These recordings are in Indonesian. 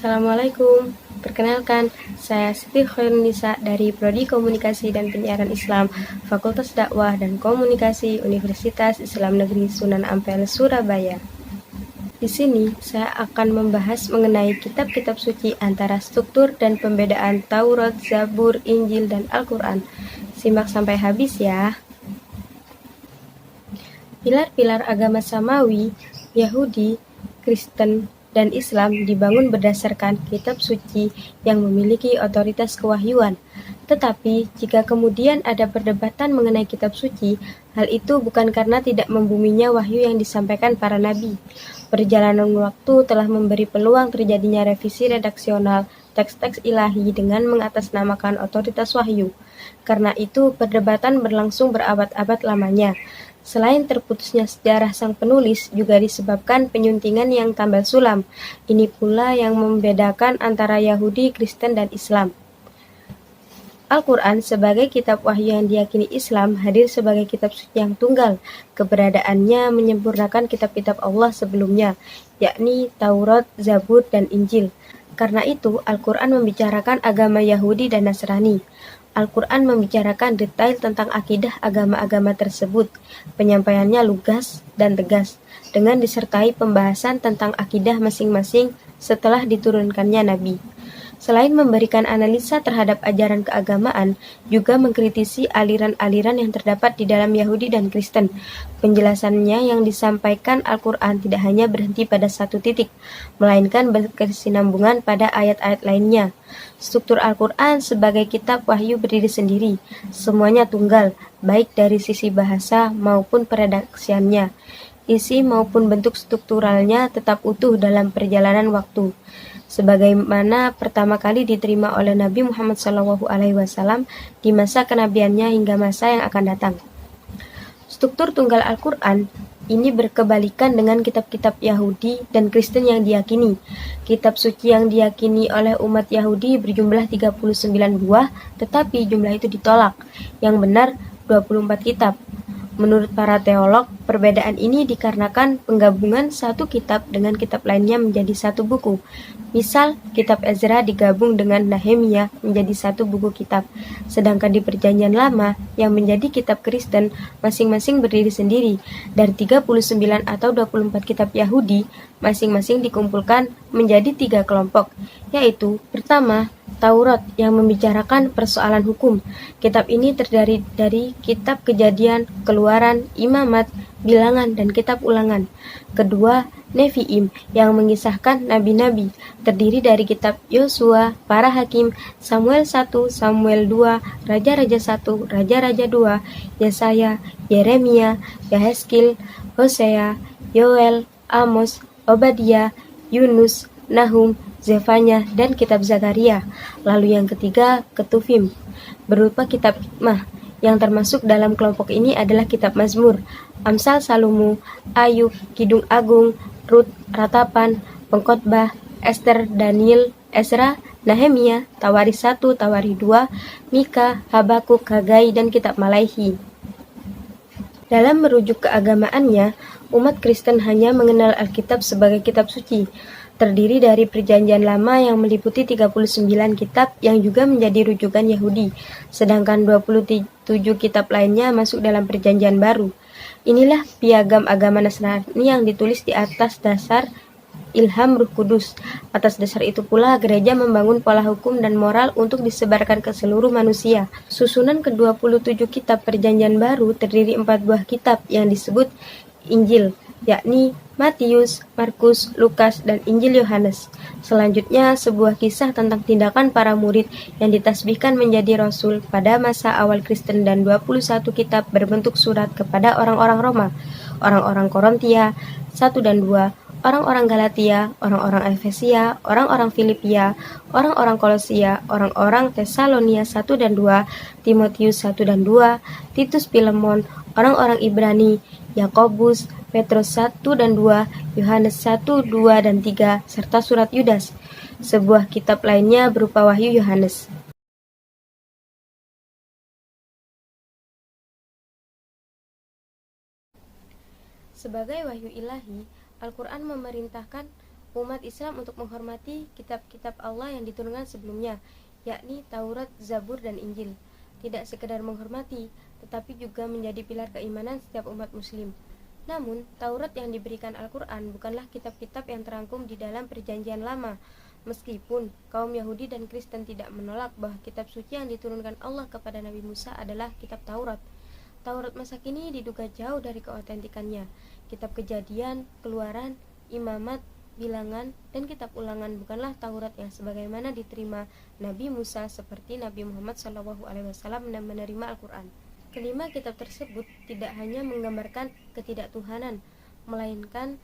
Assalamualaikum. Perkenalkan, saya Siti Khairunisa dari Prodi Komunikasi dan Penyiaran Islam, Fakultas Dakwah dan Komunikasi Universitas Islam Negeri Sunan Ampel, Surabaya. Di sini, saya akan membahas mengenai kitab-kitab suci antara struktur dan pembedaan Taurat, Zabur, Injil, dan Al-Quran. Simak sampai habis ya. Pilar-pilar agama Samawi, Yahudi, Kristen, dan Islam dibangun berdasarkan kitab suci yang memiliki otoritas kewahyuan. Tetapi, jika kemudian ada perdebatan mengenai kitab suci, hal itu bukan karena tidak membuminya wahyu yang disampaikan para nabi. Perjalanan waktu telah memberi peluang terjadinya revisi redaksional teks-teks ilahi dengan mengatasnamakan otoritas wahyu. Karena itu, perdebatan berlangsung berabad-abad lamanya. Selain terputusnya sejarah sang penulis, juga disebabkan penyuntingan yang tambal sulam. Ini pula yang membedakan antara Yahudi, Kristen, dan Islam. Al-Quran sebagai kitab wahyu yang diyakini Islam hadir sebagai kitab suci yang tunggal. Keberadaannya menyempurnakan kitab-kitab Allah sebelumnya, yakni Taurat, Zabur, dan Injil. Karena itu, Al-Quran membicarakan agama Yahudi dan Nasrani. Al-Quran membicarakan detail tentang akidah agama-agama tersebut. Penyampaiannya lugas dan tegas, dengan disertai pembahasan tentang akidah masing-masing setelah diturunkannya Nabi. Selain memberikan analisa terhadap ajaran keagamaan, juga mengkritisi aliran-aliran yang terdapat di dalam Yahudi dan Kristen. Penjelasannya yang disampaikan Al-Quran tidak hanya berhenti pada satu titik, melainkan berkesinambungan pada ayat-ayat lainnya. Struktur Al-Quran sebagai kitab wahyu berdiri sendiri, semuanya tunggal, baik dari sisi bahasa maupun peredaksiannya. Isi maupun bentuk strukturalnya tetap utuh dalam perjalanan waktu, sebagaimana pertama kali diterima oleh Nabi Muhammad SAW di masa kenabiannya hingga masa yang akan datang. Struktur tunggal Al-Quran ini berkebalikan dengan kitab-kitab Yahudi dan Kristen yang diyakini. Kitab suci yang diyakini oleh umat Yahudi berjumlah 39 buah, tetapi jumlah itu ditolak. Yang benar 24 kitab. Menurut para teolog, perbedaan ini dikarenakan penggabungan satu kitab dengan kitab lainnya menjadi satu buku. Misal, kitab Ezra digabung dengan Nehemia menjadi satu buku kitab. Sedangkan di Perjanjian Lama, yang menjadi kitab Kristen, masing-masing berdiri sendiri. Dari 39 atau 24 kitab Yahudi, masing-masing dikumpulkan menjadi 3 kelompok, yaitu pertama, Taurat yang membicarakan persoalan hukum. Kitab ini terdiri dari kitab Kejadian, Keluaran, Imamat, Bilangan, dan kitab Ulangan. Kedua, Nevi'im yang mengisahkan nabi-nabi, terdiri dari kitab Yosua, para hakim, Samuel 1, Samuel 2, Raja-Raja 1, Raja-Raja 2, Yesaya, Yeremia, Yaheskil, Hosea, Yoel, Amos, Obadiah, Yunus, Nahum, Zefanya, dan kitab Zakaria. Lalu yang ketiga, Ketuvim, berupa kitab hikmah. Yang termasuk dalam kelompok ini adalah kitab Mazmur, Amsal Salomo, Ayub, Kidung Agung, Rut, Ratapan, Pengkhotbah, Ester, Daniel, Ezra, Nehemia, Tawarikh 1, Tawarikh 2, Mika, Habakuk, Hagai, dan kitab Malaihi. Dalam merujuk keagamaannya, umat Kristen hanya mengenal Alkitab sebagai kitab suci, terdiri dari Perjanjian Lama yang meliputi 39 kitab yang juga menjadi rujukan Yahudi, sedangkan 27 kitab lainnya masuk dalam Perjanjian Baru. Inilah piagam agama Nasrani yang ditulis di atas dasar ilham Ruh Kudus. Atas dasar itu pula gereja membangun pola hukum dan moral untuk disebarkan ke seluruh manusia. Susunan ke-27 kitab Perjanjian Baru terdiri 4 buah kitab yang disebut Injil, yakni Matius, Markus, Lukas, dan Injil Yohanes. Selanjutnya, sebuah kisah tentang tindakan para murid yang ditasbihkan menjadi rasul pada masa awal Kristen dan 21 kitab berbentuk surat kepada orang-orang Roma, orang-orang Korintia 1 dan 2, orang-orang Galatia, orang-orang Efesia, orang-orang Filipia, orang-orang Kolosia, orang-orang Tesalonia 1 dan 2, Timotius 1 dan 2, Titus Filemon, orang-orang Ibrani, Yakobus, Petrus 1 dan 2, Yohanes 1, 2, dan 3, serta surat Yudas. Sebuah kitab lainnya berupa Wahyu Yohanes. Sebagai wahyu ilahi, Al-Quran memerintahkan umat Islam untuk menghormati kitab-kitab Allah yang diturunkan sebelumnya, yakni Taurat, Zabur, dan Injil. Tidak sekedar menghormati, tetapi juga menjadi pilar keimanan setiap umat muslim. Namun, Taurat yang diberikan Al-Quran bukanlah kitab-kitab yang terangkum di dalam perjanjian lama. Meskipun kaum Yahudi dan Kristen tidak menolak bahwa kitab suci yang diturunkan Allah kepada Nabi Musa adalah kitab Taurat. Taurat masa kini diduga jauh dari keotentikannya. Kitab Kejadian, Keluaran, Imamat, Bilangan, dan kitab Ulangan bukanlah Taurat yang sebagaimana diterima Nabi Musa seperti Nabi Muhammad SAW menerima Al-Quran. Kelima kitab tersebut tidak hanya menggambarkan ketidaktuhanan, melainkan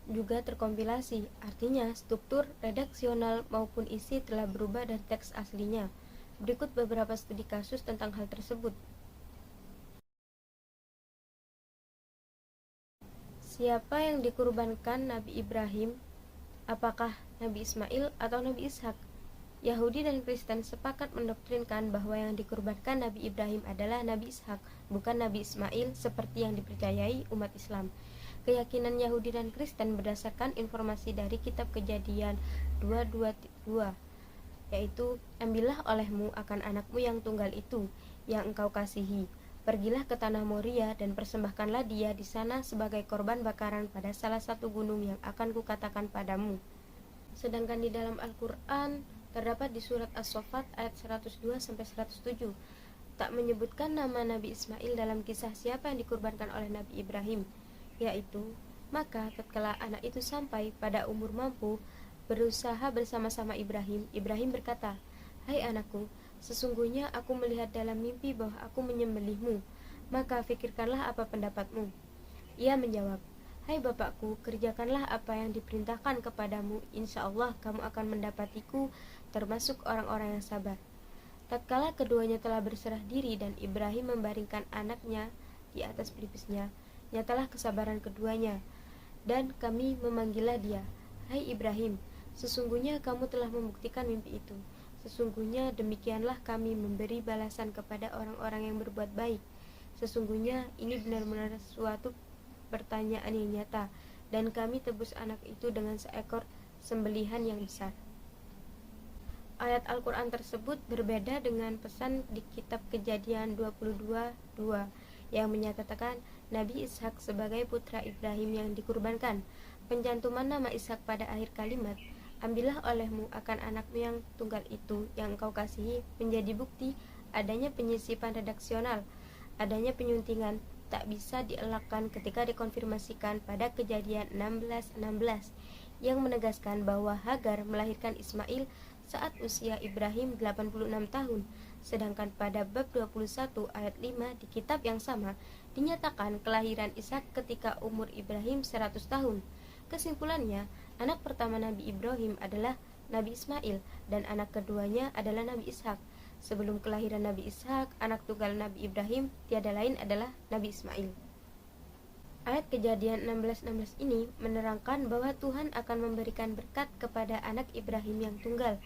juga terkompilasi, artinya struktur redaksional maupun isi telah berubah dari teks aslinya. Berikut beberapa studi kasus tentang hal tersebut. Siapa yang dikurbankan Nabi Ibrahim? Apakah Nabi Ismail atau Nabi Ishak? Yahudi dan Kristen sepakat mendoktrinkan bahwa yang dikurbankan Nabi Ibrahim adalah Nabi Ishak, bukan Nabi Ismail seperti yang dipercayai umat Islam. Keyakinan Yahudi dan Kristen berdasarkan informasi dari kitab Kejadian 2:22, yaitu, ambillah olehmu akan anakmu yang tunggal itu, yang engkau kasihi. Pergilah ke tanah Moria dan persembahkanlah dia di sana sebagai korban bakaran pada salah satu gunung yang akan kukatakan padamu. Sedangkan di dalam Al-Quran terdapat di surat As-Saffat ayat 102-107 tak menyebutkan nama Nabi Ismail dalam kisah siapa yang dikurbankan oleh Nabi Ibrahim, yaitu, maka tatkala anak itu sampai pada umur mampu berusaha bersama-sama Ibrahim, Ibrahim berkata, hai anakku, sesungguhnya aku melihat dalam mimpi bahwa aku menyembelihmu, maka fikirkanlah apa pendapatmu. Ia menjawab, hai bapakku, kerjakanlah apa yang diperintahkan kepadamu, insya Allah kamu akan mendapatiku termasuk orang-orang yang sabar. Tatkala keduanya telah berserah diri dan Ibrahim membaringkan anaknya di atas pelipisnya, nyatalah kesabaran keduanya, dan kami memanggillah dia, hai Ibrahim, sesungguhnya kamu telah membuktikan mimpi itu. Sesungguhnya demikianlah kami memberi balasan kepada orang-orang yang berbuat baik. Sesungguhnya ini benar-benar suatu pertanyaan yang nyata, dan kami tebus anak itu dengan seekor sembelihan yang besar. Ayat Al-Quran tersebut berbeda dengan pesan di kitab Kejadian 22:2 yang menyatakan Nabi Ishak sebagai putra Ibrahim yang dikurbankan. Pencantuman nama Ishak pada akhir kalimat, ambillah olehmu akan anakmu yang tunggal itu yang engkau kasihi, menjadi bukti adanya penyisipan redaksional, adanya penyuntingan tak bisa dielakkan ketika dikonfirmasikan pada Kejadian 16:16 yang menegaskan bahwa Hagar melahirkan Ismail saat usia Ibrahim 86 tahun, sedangkan pada bab 21 ayat 5 di kitab yang sama dinyatakan kelahiran Ishak ketika umur Ibrahim 100 tahun. Kesimpulannya, anak pertama Nabi Ibrahim adalah Nabi Ismail dan anak keduanya adalah Nabi Ishak. Sebelum kelahiran Nabi Ishak, anak tunggal Nabi Ibrahim tiada lain adalah Nabi Ismail. Ayat Kejadian 16:16 ini menerangkan bahwa Tuhan akan memberikan berkat kepada anak Ibrahim yang tunggal.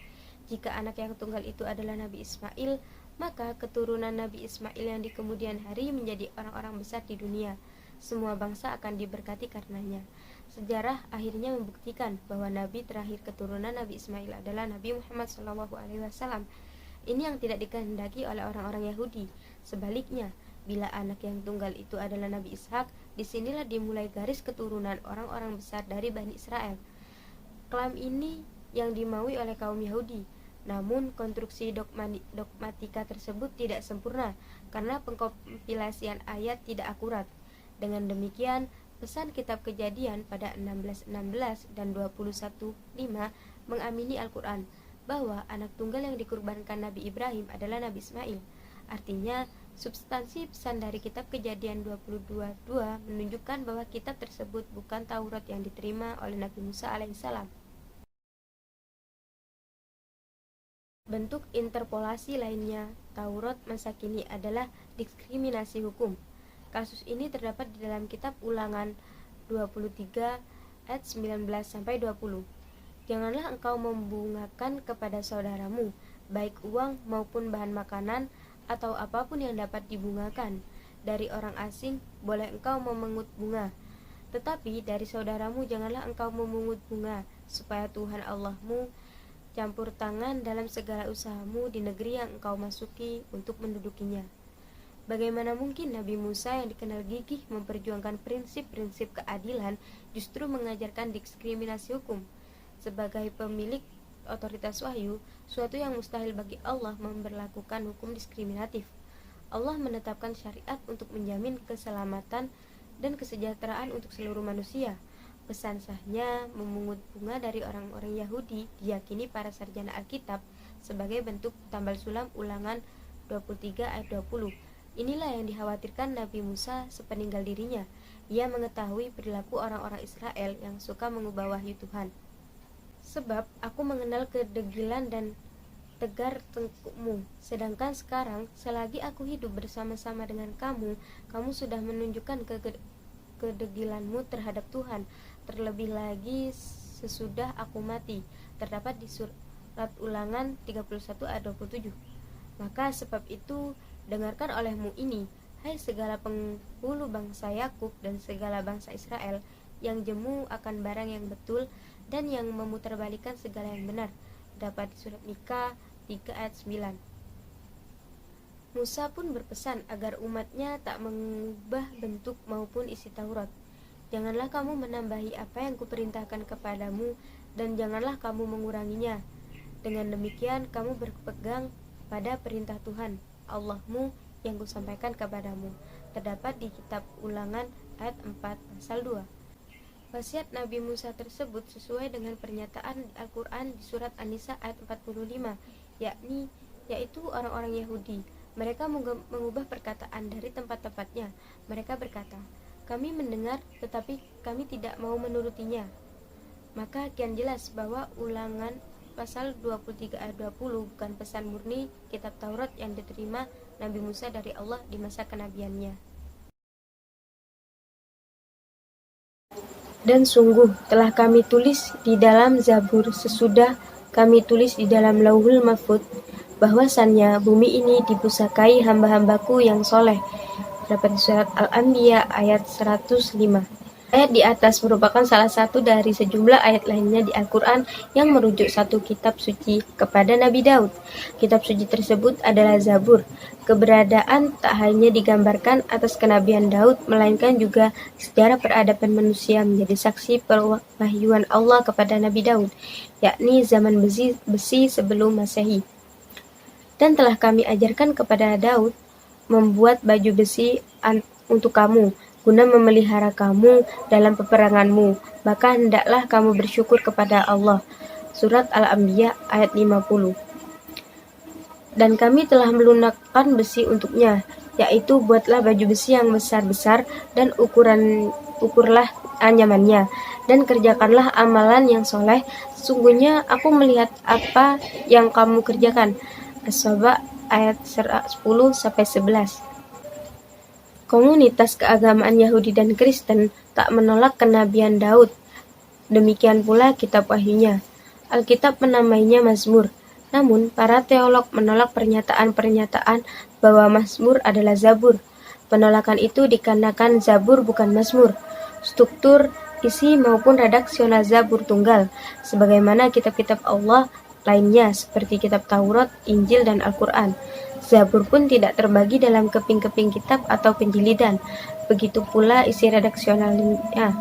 Jika anak yang tunggal itu adalah Nabi Ismail, maka keturunan Nabi Ismail yang di kemudian hari menjadi orang-orang besar di dunia. Semua bangsa akan diberkati karenanya. Sejarah akhirnya membuktikan bahwa Nabi terakhir keturunan Nabi Ismail adalah Nabi Muhammad SAW. Ini yang tidak dikehendaki oleh orang-orang Yahudi. Sebaliknya, bila anak yang tunggal itu adalah Nabi Ishak, disinilah dimulai garis keturunan orang-orang besar dari Bani Israel. Klaim ini yang dimaui oleh kaum Yahudi. Namun konstruksi dogmatika tersebut tidak sempurna karena pengkompilasian ayat tidak akurat. Dengan demikian, pesan kitab Kejadian pada 16:16 dan 21:5 mengamini Al-Quran bahwa anak tunggal yang dikurbankan Nabi Ibrahim adalah Nabi Ismail. Artinya, substansi pesan dari kitab Kejadian 22:2 menunjukkan bahwa kitab tersebut bukan Taurat yang diterima oleh Nabi Musa alaihissalam. Bentuk interpolasi lainnya Taurat masa kini adalah diskriminasi hukum. Kasus ini terdapat di dalam kitab Ulangan 23 ayat 19-20. Janganlah engkau membungakan kepada saudaramu, baik uang maupun bahan makanan atau apapun yang dapat dibungakan. Dari orang asing boleh engkau memungut bunga, tetapi dari saudaramu janganlah engkau memungut bunga, supaya Tuhan Allahmu campur tangan dalam segala usahamu di negeri yang engkau masuki untuk mendudukinya. Bagaimana mungkin Nabi Musa yang dikenal gigih memperjuangkan prinsip-prinsip keadilan justru mengajarkan diskriminasi hukum? Sebagai pemilik otoritas wahyu, suatu yang mustahil bagi Allah memberlakukan hukum diskriminatif. Allah menetapkan syariat untuk menjamin keselamatan dan kesejahteraan untuk seluruh manusia. Pesan sahnya memungut bunga dari orang-orang Yahudi diyakini para sarjana Alkitab sebagai bentuk tambal sulam Ulangan 23 ayat 20. Inilah yang dikhawatirkan Nabi Musa sepeninggal dirinya. Ia mengetahui perilaku orang-orang Israel yang suka mengubah wahyu Tuhan. Sebab aku mengenal kedegilan dan tegar tengkukmu, sedangkan sekarang selagi aku hidup bersama-sama dengan kamu, kamu sudah menunjukkan kedegilanmu terhadap Tuhan, terlebih lagi sesudah aku mati. Terdapat di surat Ulangan 31 ayat 27. Maka sebab itu dengarkan olehmu ini, hai segala penghulu bangsa Yakub dan segala bangsa Israel, yang jemu akan barang yang betul dan yang memutarbalikkan segala yang benar. Dapat di surat Mika 3 ayat 9. Musa pun berpesan agar umatnya tak mengubah bentuk maupun isi Taurat. Janganlah kamu menambahi apa yang kuperintahkan kepadamu, dan janganlah kamu menguranginya. Dengan demikian kamu berpegang pada perintah Tuhan Allahmu yang kusampaikan kepadamu. Terdapat di kitab Ulangan ayat 4 pasal 2. Wasiat Nabi Musa tersebut sesuai dengan pernyataan Al-Quran di surat An-Nisa ayat 45, yaitu orang-orang Yahudi. Mereka mengubah perkataan dari tempat-tempatnya. Mereka berkata, kami mendengar tetapi kami tidak mau menurutinya. Maka kian jelas bahwa Ulangan pasal 23 ayat 20 bukan pesan murni kitab Taurat yang diterima Nabi Musa dari Allah di masa kenabiannya. Dan sungguh telah kami tulis di dalam Zabur sesudah kami tulis di dalam Lauhul Mahfuz bahwasannya bumi ini dipusakai hamba-hambaku yang soleh. Dapat di surat Al-Anbiya ayat 105. Ayat di atas merupakan salah satu dari sejumlah ayat lainnya di Al-Quran yang merujuk satu kitab suci kepada Nabi Daud. Kitab suci tersebut adalah Zabur. Keberadaan tak hanya digambarkan atas kenabian Daud, melainkan juga sejarah peradaban manusia menjadi saksi perwahyuan Allah kepada Nabi Daud, yakni zaman besi sebelum Masehi. Dan telah kami ajarkan kepada Daud membuat baju besi untuk kamu, guna memelihara kamu dalam peperanganmu, maka hendaklah kamu bersyukur kepada Allah. Surat Al-Anbiya ayat 50. Dan kami telah melunakkan besi untuknya, yaitu buatlah baju besi yang besar-besar dan ukurlah anyamannya, dan kerjakanlah amalan yang soleh. Sesungguhnya aku melihat apa yang kamu kerjakan. As-Saba ayat 10-11. Komunitas keagamaan Yahudi dan Kristen tak menolak kenabian Daud. Demikian pula kitab wahyunya. Alkitab menamainya Mazmur. Namun, para teolog menolak pernyataan-pernyataan bahwa Mazmur adalah Zabur. Penolakan itu dikarenakan Zabur bukan Mazmur. Struktur, isi maupun redaksional Zabur tunggal, sebagaimana kitab-kitab Allah lainnya seperti kitab Taurat, Injil, dan Al-Quran. Zabur pun tidak terbagi dalam keping-keping kitab atau penjilidan. Begitu pula isi redaksionalnya.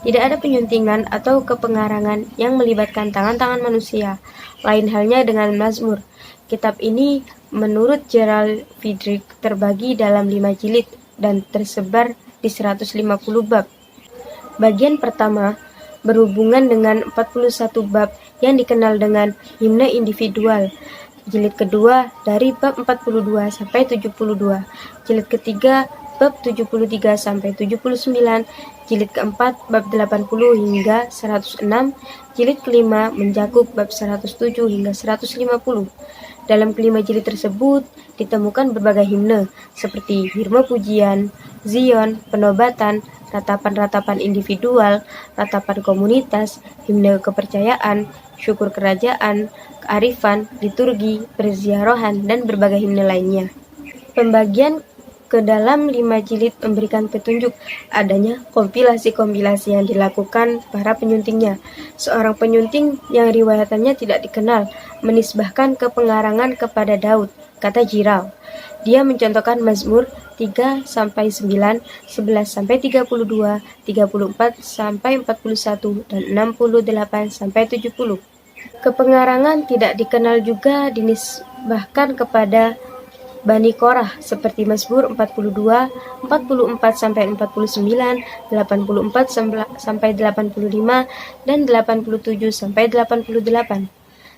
Tidak ada penyuntingan atau kepengarangan yang melibatkan tangan-tangan manusia. Lain halnya dengan Mazmur. Kitab ini menurut Gerald Friedrich terbagi dalam 5 jilid dan tersebar di 150 bab. Bagian pertama berhubungan dengan 41 bab yang dikenal dengan himne individual. Jilid kedua dari bab 42 sampai 72. Jilid ketiga bab 73 sampai 79. Jilid keempat bab 80 hingga 106. Jilid kelima mencakup bab 107 hingga 150. Dalam kelima jilid tersebut ditemukan berbagai himne seperti himne pujian, Zion, penobatan, ratapan-ratapan individual, ratapan komunitas, himne kepercayaan, syukur kerajaan, kearifan, liturgi, perziarahan, dan berbagai himne lainnya. Pembagian ke dalam 5 jilid memberikan petunjuk adanya kompilasi-kompilasi yang dilakukan para penyuntingnya. Seorang penyunting yang riwayatannya tidak dikenal menisbahkan ke pengarangan kepada Daud, kata Jiral. Dia mencontohkan Mazmur 3-9, 11-32, 34-41, dan 68-70. Kepengarangan tidak dikenal juga dinisbahkan kepada Bani Korah seperti Mazmur 42, 44-49, 84-85, dan 87-88.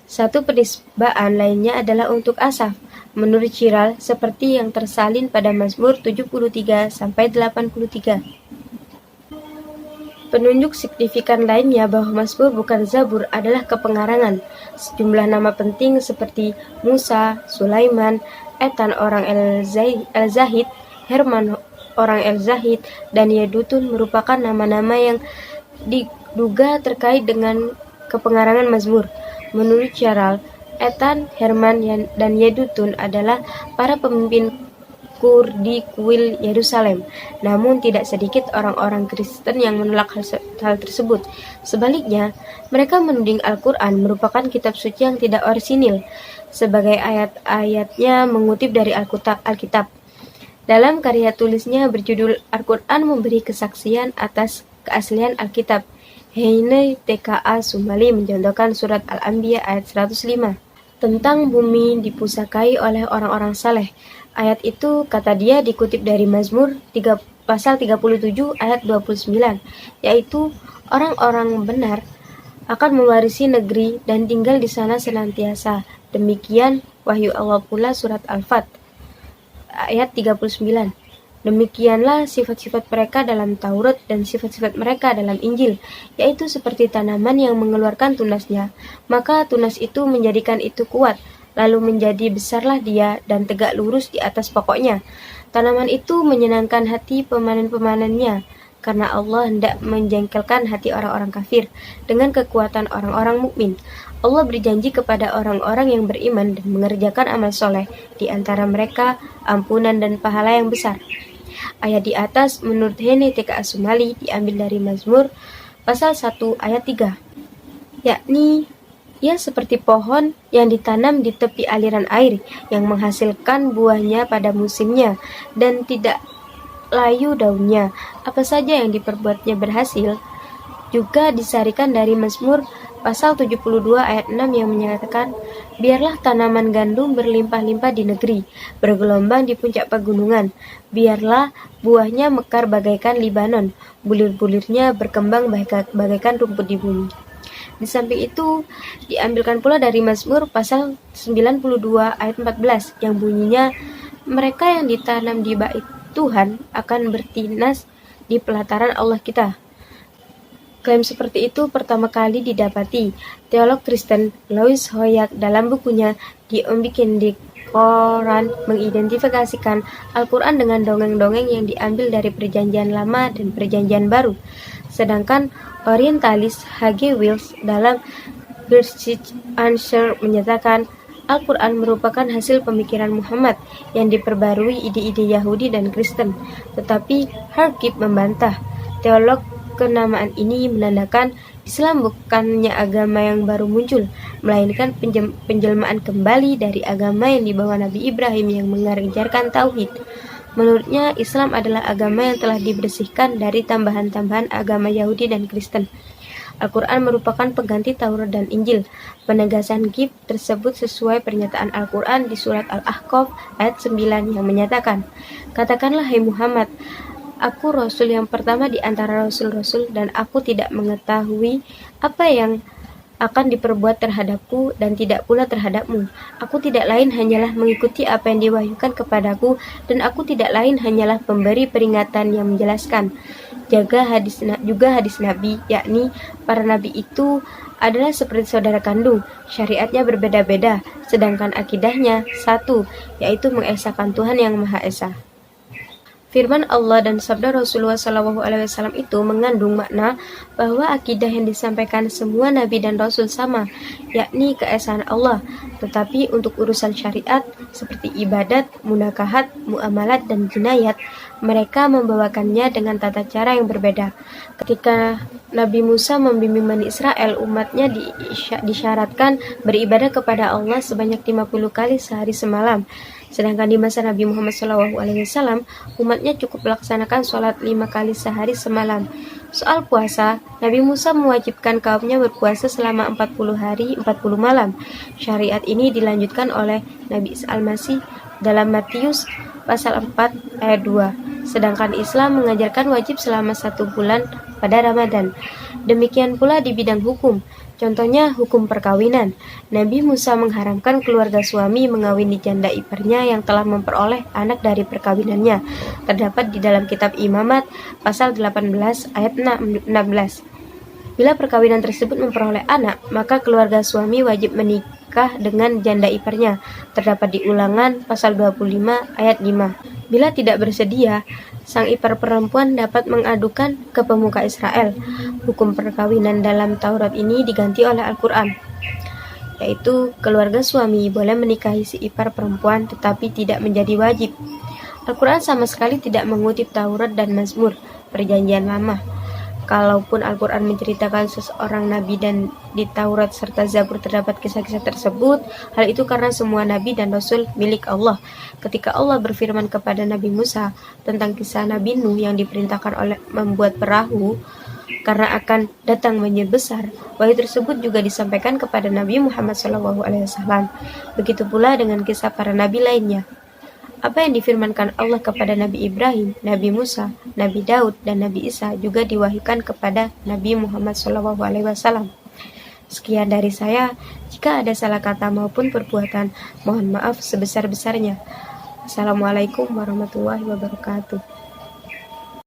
Satu penisbaan lainnya adalah untuk Asaf, menurut Jiral, seperti yang tersalin pada Mazmur 73-83. Penunjuk signifikan lainnya bahwa Mazmur bukan Zabur adalah kepengarangan. Sejumlah nama penting seperti Musa, Sulaiman, Etan orang El-Zahid, Herman orang El-Zahid, dan Yedutun merupakan nama-nama yang diduga terkait dengan kepengarangan Mazmur. Menurut Jiral, Etan, Herman, dan Yedutun adalah para pemimpin Kurdi kuil Yerusalem. Namun tidak sedikit orang-orang Kristen yang menolak hal tersebut. Sebaliknya, mereka menuding Al-Quran merupakan kitab suci yang tidak orisinil, sebagai ayat-ayatnya mengutip dari Alkitab. Dalam karya tulisnya berjudul Al-Quran Memberi Kesaksian Atas Keaslian Alkitab, Heine TKA Sumali mencontohkan surat Al-Anbiya ayat 105 tentang bumi dipusakai oleh orang-orang saleh. Ayat itu, kata dia, dikutip dari Mazmur pasal 37 ayat 29, yaitu orang-orang benar akan mewarisi negeri dan tinggal di sana senantiasa. Demikian wahyu Allah pula surat Al-Fat ayat 39. Demikianlah sifat-sifat mereka dalam Taurat dan sifat-sifat mereka dalam Injil, yaitu seperti tanaman yang mengeluarkan tunasnya, maka tunas itu menjadikan itu kuat, lalu menjadi besarlah dia dan tegak lurus di atas pokoknya. Tanaman itu menyenangkan hati pemanen-pemanennya, karena Allah hendak menjengkelkan hati orang-orang kafir dengan kekuatan orang-orang mukmin. Allah berjanji kepada orang-orang yang beriman dan mengerjakan amal soleh, di antara mereka ampunan dan pahala yang besar. Ayat di atas menurut Hene TKA Sumali diambil dari Mazmur pasal 1 ayat 3, yakni ia seperti pohon yang ditanam di tepi aliran air yang menghasilkan buahnya pada musimnya dan tidak layu daunnya. Apa saja yang diperbuatnya berhasil. Juga disarikan dari Mazmur pasal 72 ayat 6 yang menyatakan, biarlah tanaman gandum berlimpah-limpah di negeri, bergelombang di puncak pegunungan. Biarlah buahnya mekar bagaikan Libanon, bulir-bulirnya berkembang bagaikan rumput di bumi. Di samping itu, diambilkan pula dari Mazmur pasal 92 ayat 14 yang bunyinya, mereka yang ditanam di bait Tuhan akan bertinas di pelataran Allah kita. Klaim seperti itu pertama kali didapati teolog Kristen Louis Hoyak dalam bukunya The Unbinding Quran mengidentifikasikan Al-Quran dengan dongeng-dongeng yang diambil dari Perjanjian Lama dan Perjanjian Baru. Sedangkan orientalis H.G. Wells dalam Gersich Answer menyatakan Al-Quran merupakan hasil pemikiran Muhammad yang diperbarui ide-ide Yahudi dan Kristen. Tetapi Harkip membantah. Teolog kenamaan ini menandakan Islam bukannya agama yang baru muncul, melainkan penjelmaan kembali dari agama yang dibawa Nabi Ibrahim yang mengajarkan tauhid. Menurutnya, Islam adalah agama yang telah dibersihkan dari tambahan-tambahan agama Yahudi dan Kristen. Al-Quran merupakan pengganti Taurat dan Injil. Penegasan Gib tersebut sesuai pernyataan Al-Quran di surat Al-Ahqaf ayat 9 yang menyatakan, katakanlah hai Muhammad, aku Rasul yang pertama di antara Rasul-Rasul dan aku tidak mengetahui apa yang akan diperbuat terhadapku dan tidak pula terhadapmu. Aku tidak lain hanyalah mengikuti apa yang diwahyukan kepadaku dan aku tidak lain hanyalah pemberi peringatan yang menjelaskan. Juga hadis Nabi, yakni para Nabi itu adalah seperti saudara kandung, syariatnya berbeda-beda, sedangkan akidahnya satu, yaitu mengesahkan Tuhan yang Maha Esa. Firman Allah dan sabda Rasulullah SAW itu mengandung makna bahwa akidah yang disampaikan semua nabi dan rasul sama, yakni keesaan Allah. Tetapi untuk urusan syariat seperti ibadat, munakahat, muamalat, dan jinayat, mereka membawakannya dengan tata cara yang berbeda. Ketika Nabi Musa membimbing Bani Israel, umatnya disyaratkan beribadah kepada Allah sebanyak 50 kali sehari semalam. Sedangkan di masa Nabi Muhammad SAW, umatnya cukup melaksanakan sholat 5 kali sehari semalam. Soal puasa, Nabi Musa mewajibkan kaumnya berpuasa selama 40 hari 40 malam. Syariat ini dilanjutkan oleh Nabi Isa Al-Masih dalam Matius pasal 4 ayat 2. Sedangkan Islam mengajarkan wajib selama 1 bulan pada Ramadan. Demikian pula di bidang hukum. Contohnya hukum perkawinan. Nabi Musa mengharamkan keluarga suami mengawini janda iparnya yang telah memperoleh anak dari perkawinannya. Terdapat di dalam kitab Imamat pasal 18 ayat 16. Bila perkawinan tersebut memperoleh anak, maka keluarga suami wajib menikah dengan janda iparnya. Terdapat di Ulangan pasal 25 ayat 5. Bila tidak bersedia, sang ipar perempuan dapat mengadukan ke pemuka Israel. Hukum perkawinan dalam Taurat ini diganti oleh Al-Quran, yaitu keluarga suami boleh menikahi si ipar perempuan tetapi tidak menjadi wajib. Al-Quran sama sekali tidak mengutip Taurat dan Mazmur, Perjanjian Lama. Kalaupun Al-Quran menceritakan seseorang nabi dan di Taurat serta Zabur terdapat kisah-kisah tersebut, hal itu karena semua nabi dan rasul milik Allah. Ketika Allah berfirman kepada Nabi Musa tentang kisah Nabi Nuh yang diperintahkan oleh membuat perahu karena akan datang banjir besar, wahyu tersebut juga disampaikan kepada Nabi Muhammad SAW. Begitu pula dengan kisah para nabi lainnya. Apa yang difirmankan Allah kepada Nabi Ibrahim, Nabi Musa, Nabi Daud, dan Nabi Isa juga diwahyukan kepada Nabi Muhammad SAW. Sekian dari saya. Jika ada salah kata maupun perbuatan, mohon maaf sebesar-besarnya. Assalamualaikum warahmatullahi wabarakatuh.